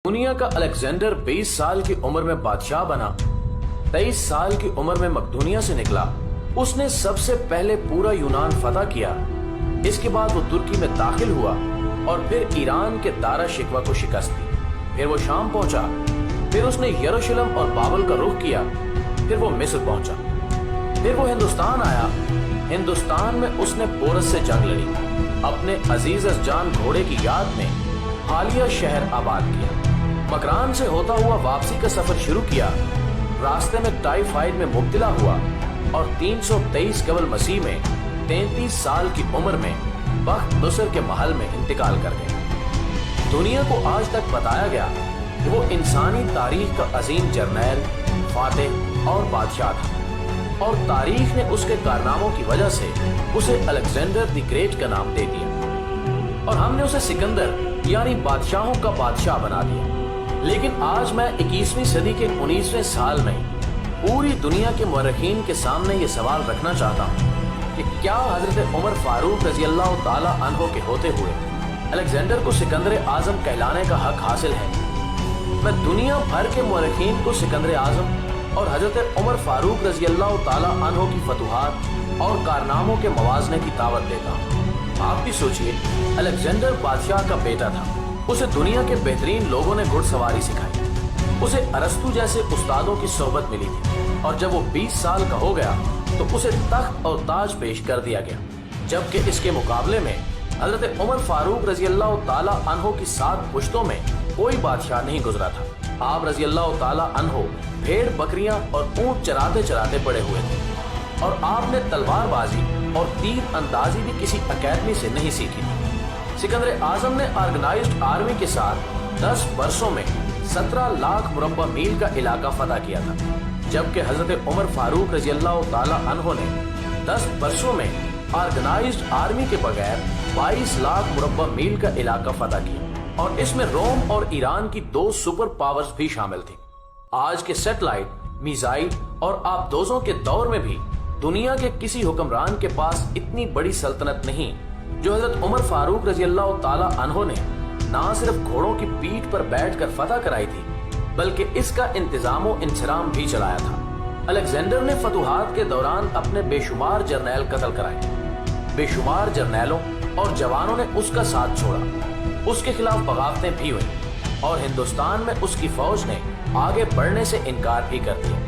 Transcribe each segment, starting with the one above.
دنیا کا الیگزینڈر 20 سال کی عمر میں بادشاہ بنا، 23 سال کی عمر میں مقدونیہ سے نکلا۔ اس نے سب سے پہلے پورا یونان فتح کیا، اس کے بعد وہ ترکی میں داخل ہوا اور پھر ایران کے دارا شکوہ کو شکست دی۔ پھر وہ شام پہنچا، پھر اس نے یروشلم اور بابل کا رخ کیا، پھر وہ مصر پہنچا، پھر وہ ہندوستان آیا۔ ہندوستان میں اس نے پورس سے جنگ لڑی، اپنے عزیز جان گھوڑے کی یاد میں حالیہ شہر آباد کیا، مکران سے ہوتا ہوا واپسی کا سفر شروع کیا، راستے میں ٹائیفائڈ میں مبتلا ہوا اور 323 قبل مسیح میں 33 سال کی عمر میں بخت نصر کے محل میں انتقال کر گئے۔ دنیا کو آج تک بتایا گیا کہ وہ انسانی تاریخ کا عظیم جرنیل، فاتح اور بادشاہ تھا، اور تاریخ نے اس کے کارناموں کی وجہ سے اسے الیگزینڈر دی گریٹ کا نام دے دیا، اور ہم نے اسے سکندر یعنی بادشاہوں کا بادشاہ بنا دیا۔ لیکن آج میں 21ویں صدی کے 19ویں سال میں پوری دنیا کے مورخین کے سامنے یہ سوال رکھنا چاہتا ہوں کہ کیا حضرت عمر فاروق رضی اللہ تعالی عنہ کے ہوتے ہوئے الیگزینڈر کو سکندر اعظم کہلانے کا حق حاصل ہے؟ میں دنیا بھر کے مورخین کو سکندر اعظم اور حضرت عمر فاروق رضی اللہ تعالی عنہ کی فتوحات اور کارناموں کے موازنے کی دعوت دیتا ہوں۔ آپ بھی سوچئے، الیگزینڈر بادشاہ کا بیٹا تھا، اسے دنیا کے بہترین لوگوں نے گھڑ سواری سکھائی، اسے ارسطو جیسے استادوں کی صحبت ملی تھی، اور جب وہ 20 سال کا ہو گیا تو اسے تخت اور تاج پیش کر دیا گیا، جبکہ اس کے مقابلے میں حضرت عمر فاروق رضی اللہ تعالی عنہ کی 7 پشتوں میں کوئی بادشاہ نہیں گزرا تھا۔ آپ رضی اللہ تعالی عنہ بھیڑ بکریاں اور اونٹ چراتے چراتے بڑے ہوئے تھے، اور آپ نے تلوار بازی اور تیر اندازی بھی کسی اکیڈمی سے نہیں سیکھی تھی۔ سکندر اعظم نے آرگنائزڈ آرمی کے ساتھ 10 برسوں میں 17 لاکھ مربع میل کا علاقہ فتح کیا تھا، جبکہ حضرت عمر فاروق رضی اللہ تعالی عنہ نے 10 برسوں میں آرگنائزڈ آرمی کے بغیر 22 لاکھ مربع میل کا علاقہ فتح کیا، اور اس میں روم اور ایران کی 2 سپر پاورز بھی شامل تھیں۔ آج کے سیٹلائٹ، میزائل اور آبدوزوں کے دور میں بھی دنیا کے کسی حکمران کے پاس اتنی بڑی سلطنت نہیں جو حضرت عمر فاروق رضی اللہ تعالی عنہ نے نہ صرف گھوڑوں کی پیٹھ پر بیٹھ کر فتح کرائی تھی، بلکہ اس کا انتظام و انصرام بھی چلایا تھا۔ الیگزینڈر نے فتوحات کے دوران اپنے بے شمار جرنیل قتل کرائے، بے شمار جرنیلوں اور جوانوں نے اس کا ساتھ چھوڑا، اس کے خلاف بغاوتیں بھی ہوئیں، اور ہندوستان میں اس کی فوج نے آگے بڑھنے سے انکار بھی کر دیا۔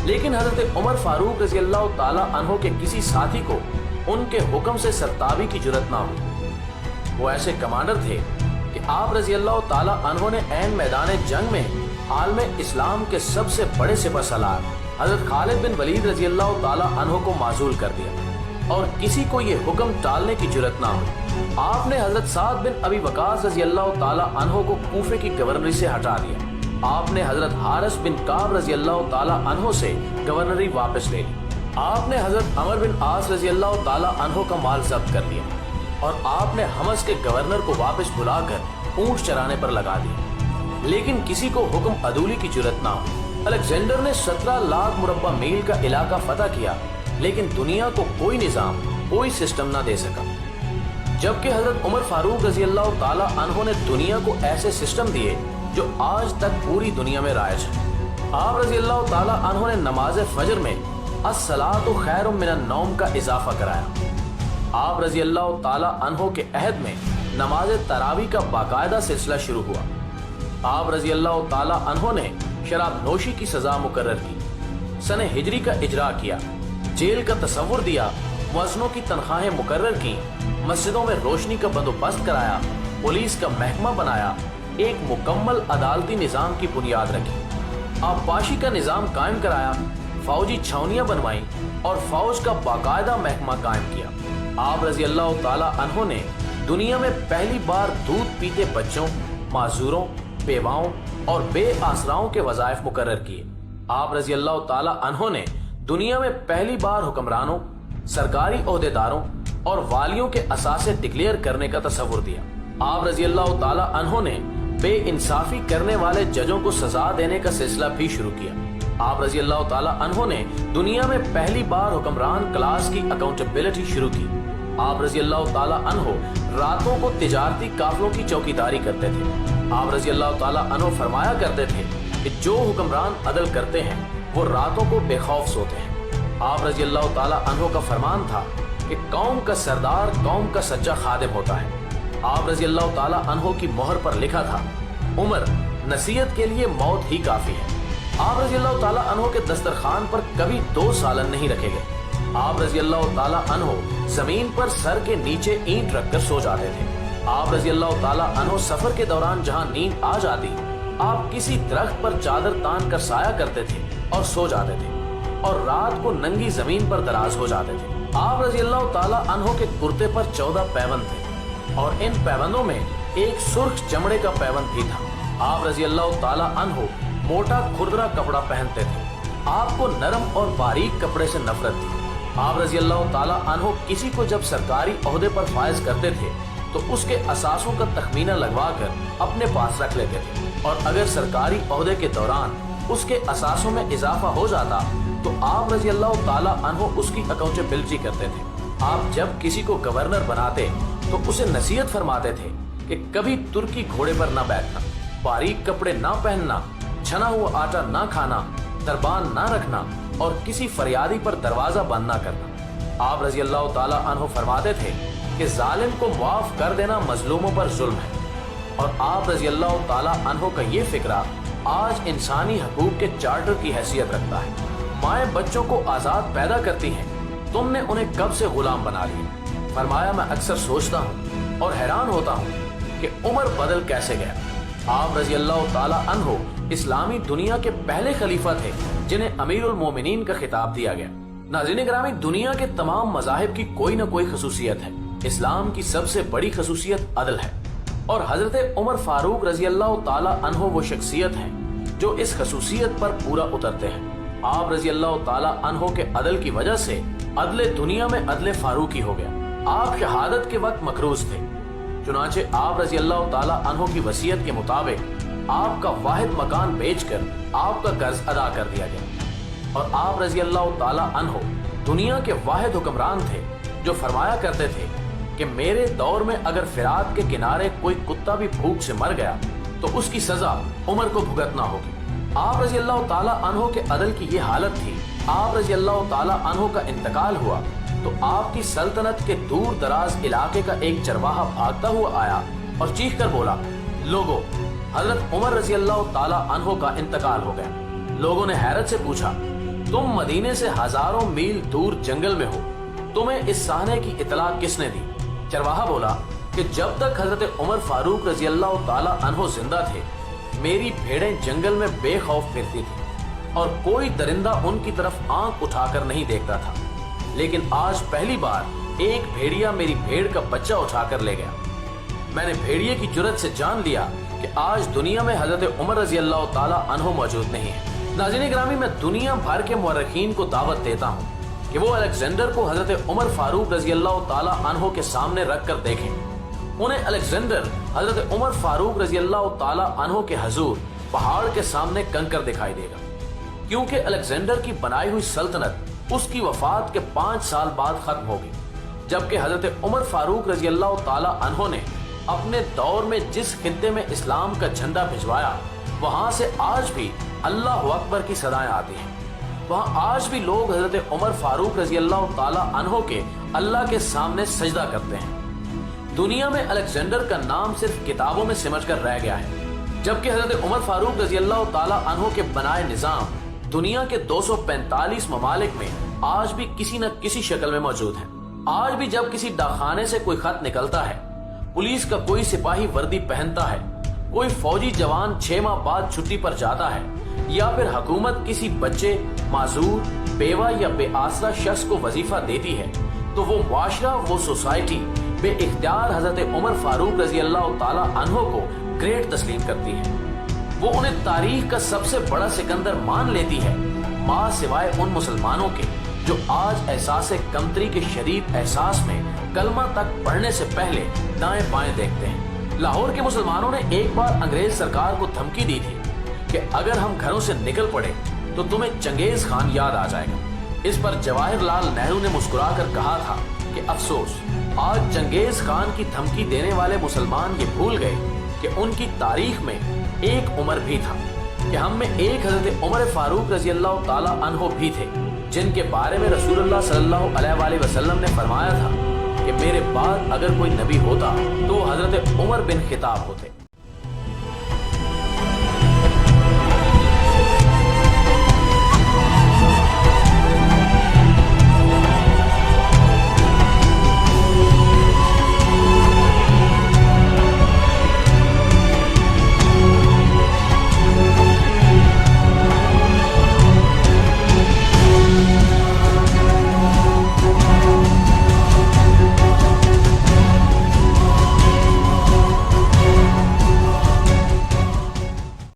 لیکن حضرت عمر فاروق رضی اللہ تعالی عنہ کے کسی ساتھی کو ان کے حکم سے سرتابی کی جرت نہ ہوئی۔ وہ ایسے کمانڈر تھے کہ آپ رضی اللہ تعالی عنہ نے عین میدان جنگ میں عالم اسلام کے سب سے بڑے سپہ سالار حضرت خالد بن ولید رضی اللہ تعالی عنہ کو معزول کر دیا، اور کسی کو یہ حکم ٹالنے کی جرت نہ ہوئی۔ آپ نے حضرت سعد بن ابی وقاص رضی اللہ تعالی عنہ کو کوفے کی گورنری سے ہٹا دیا۔ آپ نے حضرت حارث بن کعب رضی اللہ تعالی عنہ سے گورنری واپس لے لی۔ آپ نے حضرت عمر بن عاص رضی اللہ تعالی عنہ کا مال ضبط کر لیا، اور آپ نے حمص کے گورنر کو واپس بلا کر اونٹ چرانے پر لگا دیا، لیکن کسی کو حکم عدولی کی جرت نہ ہو۔ الیگزینڈر نے 17 لاکھ مربع میل کا علاقہ فتح کیا، لیکن دنیا کو کوئی نظام، کوئی سسٹم نہ دے سکا، جبکہ حضرت عمر فاروق رضی اللہ تعالی عنہ نے دنیا کو ایسے سسٹم دیے جو آج تک پوری دنیا میں رائج ہے۔ آپ رضی اللہ تعالی عنہ نے نماز فجر میں الصلاۃ خیر من النوم کا اضافہ کرایا۔ آپ رضی اللہ تعالی عنہ کے عہد میں نماز تراویح کا باقاعدہ سلسلہ شروع ہوا۔ آپ رضی اللہ تعالی عنہ نے شراب نوشی کی سزا مقرر کی، سنہ ہجری کا اجرا کیا، جیل کا تصور دیا، مؤذنوں کی تنخواہیں مقرر کی، مسجدوں میں روشنی کا بندوبست کرایا، پولیس کا محکمہ بنایا، ایک مکمل عدالتی نظام کی بنیاد رکھی، آبپاشی کا نظام قائم کرایا، فوجی چھاونیاں بنوائیں، اور فوج کا باقاعدہ محکمہ قائم کیا۔ آپ رضی اللہ تعالی عنہ نے دنیا میں پہلی بار دودھ پیتے بچوں، معذوروں، بیواؤں اور بے آسراؤں کے وظائف مقرر کیے۔ آپ رضی اللہ تعالی عنہ نے دنیا میں پہلی بار حکمرانوں، سرکاری عہدیداروں اور والیوں کے اثاثے ڈکلیئر کرنے کا تصور دیا۔ آپ رضی اللہ تعالی عنہ نے بے انصافی کرنے والے ججوں کو سزا دینے کا سلسلہ بھی شروع کیا۔ آپ رضی اللہ تعالی عنہ نے دنیا میں پہلی بار حکمران کلاس کی اکاؤنٹیبلٹی شروع کی۔ آپ رضی اللہ تعالی عنہ रातों को तिजारती काफिलों की चौकीदारी करते थे। आप रजी अल्लाह ताला अन्हो फरमाया करते थे कि जो हुक्मरान अदल करते हैं वो रातों को बेखौफ सोते हैं। आप रजी अल्लाह ताला अन्हो का फरमान था कि कौम का सरदार कौम का सच्चा खादिम होता है। आप रजी अल्लाह ताला अन्हो की मोहर पर लिखा था, उमर नसीहत के लिए मौत ही काफी है। आप रजी अल्लाह ताला अन्हो के दस्तरखान पर कभी 2 सालन नहीं रखे गए। आप रजी अल्लाह ताला अन्हो जमीन पर सर के नीचे ईंट रखकर सो जाते थे। आप रजी अल्लाह ताला अन्हो सफर के दौरान जहां नींद आ जाती, आप किसी दरख्त पर चादर तान कर साया करते थे और सो जाते थे और रात को नंगी जमीन पर दराज हो जाते थे। आप रजी अल्लाह ताला अन्हो के कुर्ते पर 14 पैबंद थे और इन पैबंदों में एक सुर्ख चमड़े का पैबंद भी था। आप रजी अल्लाह ताला अन्हो मोटा खुरदरा कपड़ा पहनते थे। आपको नरम और बारीक कपड़े से नफरत थी। आप रजी अल्लाह ताला अन्हो किसी को जब सरकारी ओहदे पर फायज करते थे तो उसके असासों का तखमीना लगवा कर अपने पास रख लेते थे और अगर सरकारी ओहदे के दौरान उसके असासों में इजाफा हो जाता तो आप रजी अल्लाह ताला अन्हो उसकी अकाउंटेबिलिटी करते थे। आप जब किसी को गवर्नर बनाते तो उसे नसीहत फरमाते थे कि कभी तुर्की घोड़े पर न बैठना, बारीक कपड़े ना पहनना, छना हुआ आटा ना खाना, दरबान ना रखना और किसी फरियादी पर दरवाजा बंद ना करना। आप रजी अल्लाह ताला अन्हो फरमाते थे कि जालिम को माफ कर देना मजलूमों पर जुल्म है और आप रजी अल्लाह ताला अन्हो का ये फिक्रा आज इंसानी हकूक के चार्टर की हैसियत रखता है। माएँ बच्चों को आजाद पैदा करती हैं, तुमने उन्हें कब से गुलाम बना लिया। फरमाया, मैं अक्सर सोचता हूँ और हैरान होता हूँ कि उमर बदल कैसे गया। आप रजी अल्लाह ताला अन्हो इस्लामी दुनिया के पहले खलीफा थे जिन्हें अमीरुल मोमिनीन का खिताब दिया गया। नाज़रीन ग्रामी, दुनिया के तमाम मज़ाहिब की कोई न कोई खसूसियत है। इस्लाम की सबसे बड़ी खसूसियत अदल है और हजरत उमर फारूक रजी अल्लाह ताला अन्हो वो शख्सियत है जो इस खसूसियत पर पूरा उतरते हैं। आप रजी अल्लाह ताला अन्हो के अदल की वजह से अदले दुनिया में अदले फारूकी हो गया। आप शहादत के वक्त मकरूज थे, चुनाचे आप रजी अल्लाह ताला अन्हो की वसीयत के मुताबिक आपका वाहिद मकान बेचकर आपका कर्ज अदा कर दिया गया और आप रजी अल्लाह ताला अन्हो दुनिया के वाहिद हुक्मरान थे जो फरमाया करते थे कि मेरे दौर में अगर फिरात के किनारे कोई कुत्ता भी भूख से मर गया तो उसकी सजा उमर को भुगतना होगी। आप रजी अल्लाह ताला अन्हो के अदल की ये हालत थी। आप रजी अल्लाह ताला अन्हो का इंतकाल हुआ तो आपकी सल्तनत के दूर दराज इलाके का एक चरवाहा भागता हुआ आया और चीख कर बोला, लोगों, हजरत उमर रजी अल्लाह ताला अन्हो का इंतकाल हो गया। लोगों ने हैरत से पूछा, तुम मदीने से हजारों मील दूर जंगल में हो, तुम्हें इस साहने की इतला किसने दी? चरवाहा बोला कि जब तक हजरत उमर फारूक रजी अल्लाह ताला अन्हो जिंदा थे, मेरी भेड़ें जंगल में बेखौफ फिरती थी और कोई दरिंदा उनकी तरफ आंख उठाकर नहीं देखता था। लेकिन आज पहली बार एक भेड़िया मेरी भेड़ का बच्चा उठाकर ले गया। मैंने भेड़िए की जुर्रत से जान लिया कि आज दुनिया में हजरत उमर रजी अल्लाह ताला अन्हो मौजूद नहीं है। नाज़रीन ग्रामी, मैं दुनिया भर के मुअर्रिखीन को दावत देता हूँ कि वो अलेक्जेंडर को हजरत उमर फारूक रजी अल्लाह ताला अन्हो के सामने रख कर देखें। उन्हें अलेक्जेंडर हजरत उमर फारूक रजी अल्लाह ताला अन्हो के हजूर पहाड़ के सामने कंकर दिखाई देगा, क्योंकि अलेक्जेंडर की बनाई हुई सल्तनत उसकी वफात के 5 साल बाद खत्म होगी, जबकि हजरत उमर फारूक रजी अल्लाह ताला अन्हो ने अपने दौर में जिस खित्ते में इस्लाम का झंडा भिजवाया वहां से आज भी अल्लाह अकबर की सदाएं आती हैं। वहां आज भी लोग हजरत उमर फारूक रजी अल्लाह ताला अन्हो के अल्लाह के सामने सजदा करते हैं। दुनिया में अलेक्जेंडर का नाम सिर्फ किताबों में सिमट कर रह गया है, जबकि हजरत उमर फारूक रजी अल्लाह ताला अन्हो के बनाए निजाम दुनिया के 245 ममालिक में आज भी किसी न किसी शक्ल में मौजूद है। आज भी जब किसी डाकखाने से कोई खत निकलता है, पुलिस का कोई सिपाही वर्दी पहनता है, कोई फौजी जवान 6 माह बाद छुट्टी पर जाता है या फिर हुकूमत किसी बच्चे, माजूर, बेवा या बेआसरा शख्स को वजीफा देती है, तो वो मुआशरा, वो सोसाइटी बे इख्तियार हजरत उमर फारूक रजी अल्लाह ताला अन्हो को ग्रेट तस्लीम करती है। वो उन्हें तारीख का सबसे बड़ा सिकंदर मान लेती है, माँ सिवाय उन मुसलमानों के जो आज एहसास कमतरी के शदीद एहसास में कलमा तक पढ़ने से पहले दाएं बाएं देखते हैं। लाहौर के मुसलमानों ने एक बार अंग्रेज सरकार को धमकी दी थी कि अगर हम घरों से निकल पड़े तो तुम्हें चंगेज खान याद आ जाएगा। इस पर जवाहरलाल नेहरू ने मुस्कुराकर कहा था कि अफसोस, آج چنگیز خان کی دھمکی دینے والے مسلمان یہ بھول گئے کہ ان کی تاریخ میں ایک عمر بھی تھا، کہ ہم میں ایک حضرت عمر فاروق رضی اللہ تعالی عنہ بھی تھے، جن کے بارے میں رسول اللہ صلی اللہ علیہ وآلہ وسلم نے فرمایا تھا کہ میرے بعد اگر کوئی نبی ہوتا تو حضرت عمر بن خطاب ہوتے۔